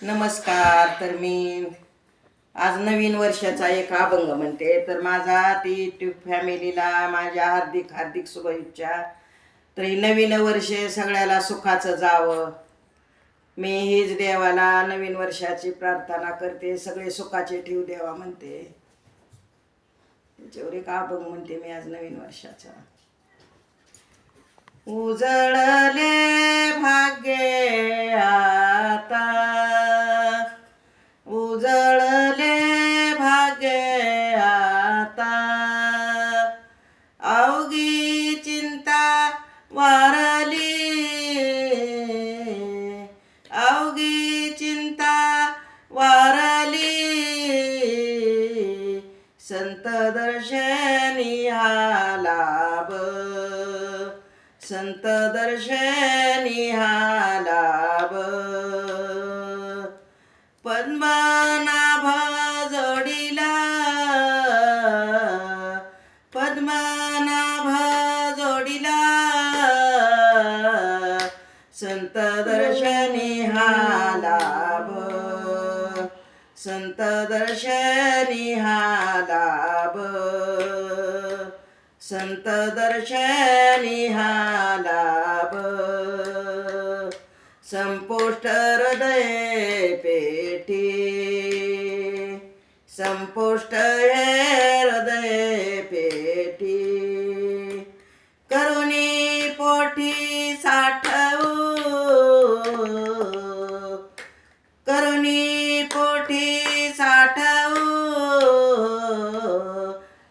नमस्कार. तर मी आज नवीन वर्षाचा एक अभंग म्हणते. तर माझा ती यूट्यूब फॅमिलीला माझ्या हार्दिक हार्दिक शुभेच्छा. तर हे नवीन वर्ष सगळ्याला सुखाचं जावं, मी हीच देवाला नवीन वर्षाची प्रार्थना करते. सगळे सुखाचे ठेवू देवा म्हणते. त्याच्यावर एक अभंग म्हणते मी आज नवीन वर्षाचा. उजळले भाग्ये आता, उजळले भाग्ये आता, अवघी चिंता वारली, अवघी चिंता वारली, संत दर्शनी हा लाभ, संत दर्शनी हा लाभ, पद्मनाभ जोडीला, पद्मनाभ जोडीला, संत दर्शनी हा लाभ, संत दर्शनी हा लाभ, संत दर्शनी हा लाभ, संपुष्ट हृदय पेटी, संपुष्ट हृदय पेटी, करुणी पोटी साठवू, करुणी पोटी साठवू,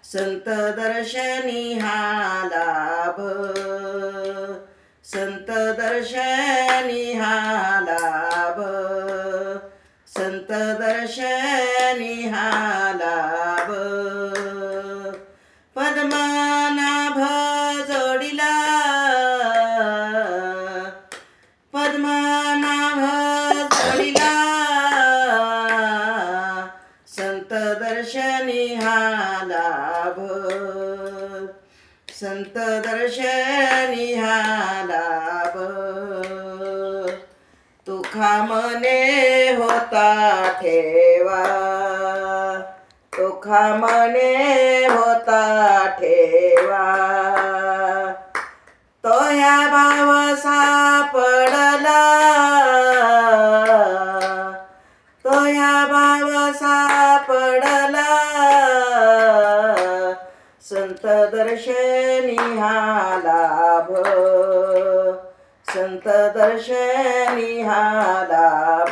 संत दर्शनी हा लाभ, संत दर्शनी हा लाभ, संत दर्शनी हा लाभ, पद्मनाभ जोडीला, पद्मनाभ जोडीला, संत दर्शनी हा लाभ, संत दर्शनी हा लाभ, तुका मने होता ठेवा, तुका मने होता ठेवा, तो ह्या भाव सापडला, तो ह्या भाव सापडला, संत दर्शनी हा लाभ, संत दर्शनी हा लाभ,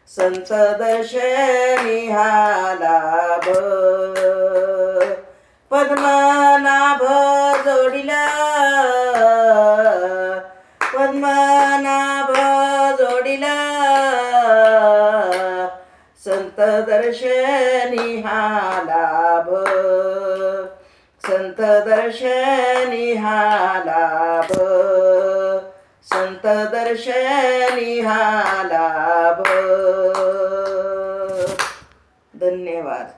संत दर्शनी हा लाभ, पद्मनाभ जोडीला, पद्मनाभ जोडीला, संत दर्शनी हा लाभ, संत दर्शनी हा लाभ, संत दर्शनी हा लाभ. धन्यवाद.